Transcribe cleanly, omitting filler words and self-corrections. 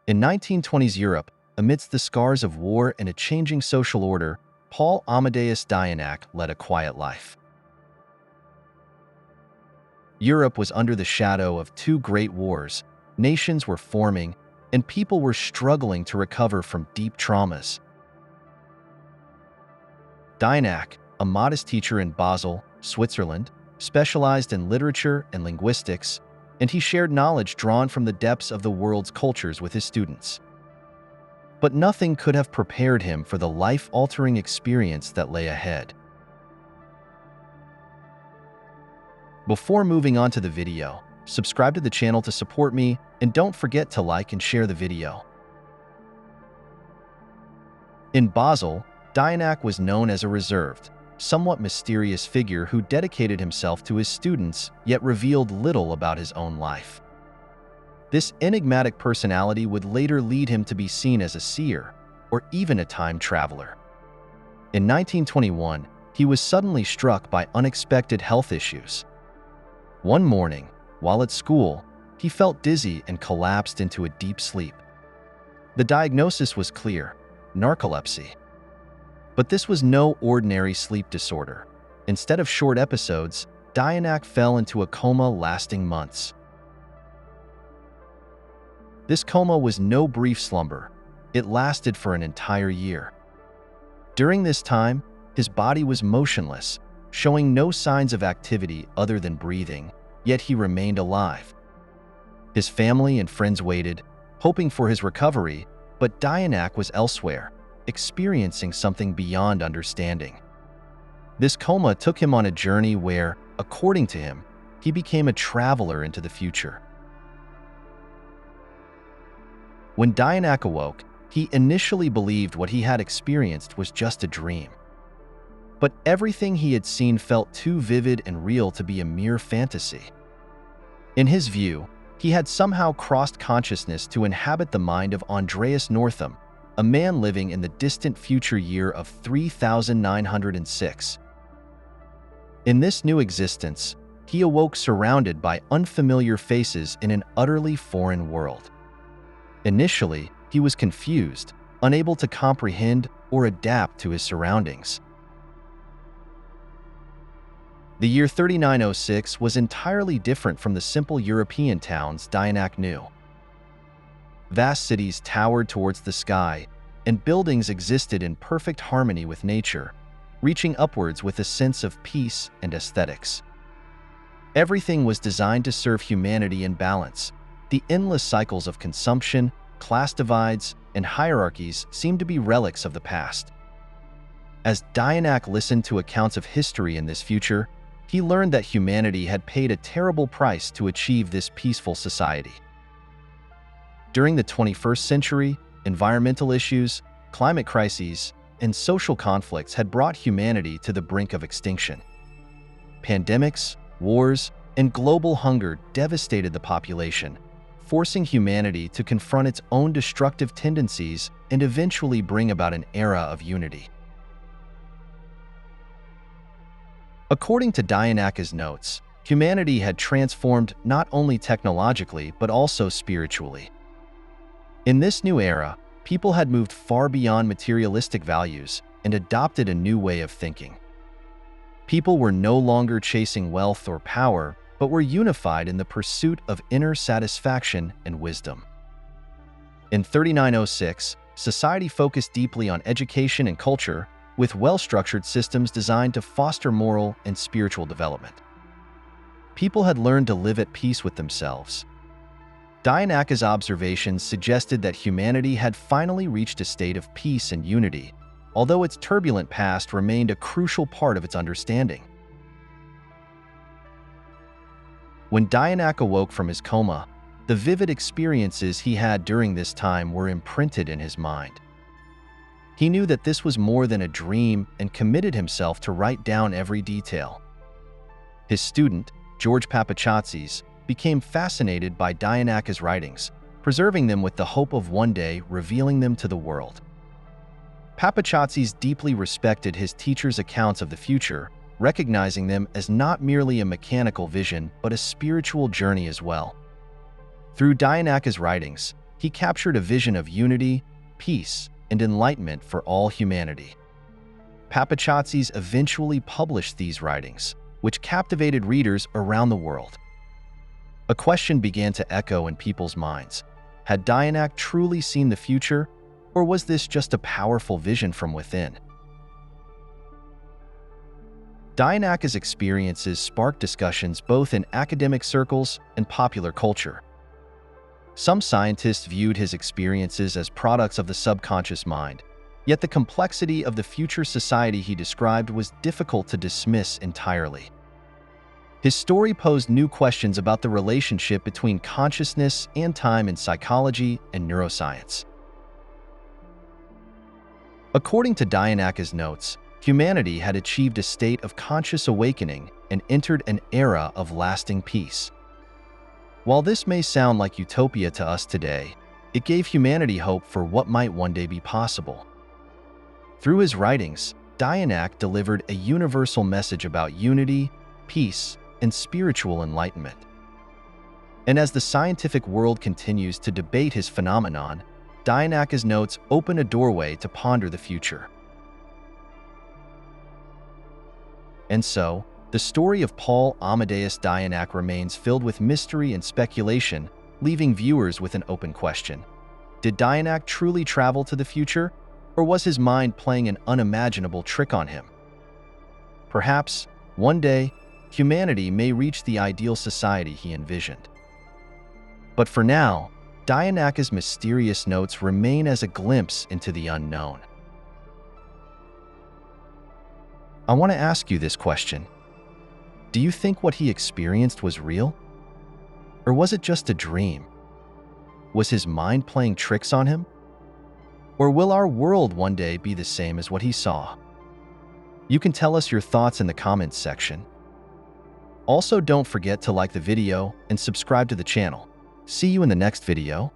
In 1920s Europe, amidst the scars of war and a changing social order, Paul Amadeus Dienach led a quiet life. Europe was under the shadow of two great wars, nations were forming, and people were struggling to recover from deep traumas. Dienach, a modest teacher in Basel, Switzerland, specialized in literature and linguistics, and he shared knowledge drawn from the depths of the world's cultures with his students. But nothing could have prepared him for the life-altering experience that lay ahead. Before moving on to the video, subscribe to the channel to support me, and don't forget to like and share the video. In Basel, Dienach was known as a reserved, somewhat mysterious figure who dedicated himself to his students yet revealed little about his own life. This enigmatic personality would later lead him to be seen as a seer or even a time traveler. In 1921, he was suddenly struck by unexpected health issues. One morning, while at school, he felt dizzy and collapsed into a deep sleep. The diagnosis was clear: narcolepsy. But this was no ordinary sleep disorder. Instead of short episodes, Dienach fell into a coma lasting months. This coma was no brief slumber. It lasted for an entire year. During this time, his body was motionless, showing no signs of activity other than breathing, yet he remained alive. His family and friends waited, hoping for his recovery, but Dienach was elsewhere, experiencing something beyond understanding. This coma took him on a journey where, according to him, he became a traveler into the future. When Dienach awoke, he initially believed what he had experienced was just a dream. But everything he had seen felt too vivid and real to be a mere fantasy. In his view, he had somehow crossed consciousness to inhabit the mind of Andreas Northam, a man living in the distant future year of 3906. In this new existence, he awoke surrounded by unfamiliar faces in an utterly foreign world. Initially, he was confused, unable to comprehend or adapt to his surroundings. The year 3906 was entirely different from the simple European towns Dienach knew. Vast cities towered towards the sky, and buildings existed in perfect harmony with nature, reaching upwards with a sense of peace and aesthetics. Everything was designed to serve humanity in balance. The endless cycles of consumption, class divides, and hierarchies seemed to be relics of the past. As Dienach listened to accounts of history in this future, he learned that humanity had paid a terrible price to achieve this peaceful society. During the 21st century, environmental issues, climate crises, and social conflicts had brought humanity to the brink of extinction. Pandemics, wars, and global hunger devastated the population, forcing humanity to confront its own destructive tendencies and eventually bring about an era of unity. According to Dienach's notes, humanity had transformed not only technologically but also spiritually. In this new era, people had moved far beyond materialistic values and adopted a new way of thinking. People were no longer chasing wealth or power, but were unified in the pursuit of inner satisfaction and wisdom. In 3906, society focused deeply on education and culture, with well-structured systems designed to foster moral and spiritual development. People had learned to live at peace with themselves. Dienach's observations suggested that humanity had finally reached a state of peace and unity, although its turbulent past remained a crucial part of its understanding. When Dienach awoke from his coma, the vivid experiences he had during this time were imprinted in his mind. He knew that this was more than a dream and committed himself to write down every detail. His student, George Papachatzis, became fascinated by Dienach's writings, preserving them with the hope of one day revealing them to the world. Papachatzis deeply respected his teacher's accounts of the future, recognizing them as not merely a mechanical vision but a spiritual journey as well. Through Dienach's writings, he captured a vision of unity, peace, and enlightenment for all humanity. Papachatzis eventually published these writings, which captivated readers around the world. A question began to echo in people's minds. Had Dienach truly seen the future, or was this just a powerful vision from within? Dienach's experiences sparked discussions both in academic circles and popular culture. Some scientists viewed his experiences as products of the subconscious mind, yet the complexity of the future society he described was difficult to dismiss entirely. His story posed new questions about the relationship between consciousness and time in psychology and neuroscience. According to Dienach's notes, humanity had achieved a state of conscious awakening and entered an era of lasting peace. While this may sound like utopia to us today, it gave humanity hope for what might one day be possible. Through his writings, Dienach delivered a universal message about unity, peace, and spiritual enlightenment. And as the scientific world continues to debate his phenomenon, Dienach's notes open a doorway to ponder the future. And so, the story of Paul Amadeus Dienach remains filled with mystery and speculation, leaving viewers with an open question. Did Dienach truly travel to the future, or was his mind playing an unimaginable trick on him? Perhaps, one day, humanity may reach the ideal society he envisioned. But for now, Dienach's mysterious notes remain as a glimpse into the unknown. I want to ask you this question. Do you think what he experienced was real? Or was it just a dream? Was his mind playing tricks on him? Or will our world one day be the same as what he saw? You can tell us your thoughts in the comments section. Also, don't forget to like the video and subscribe to the channel. See you in the next video.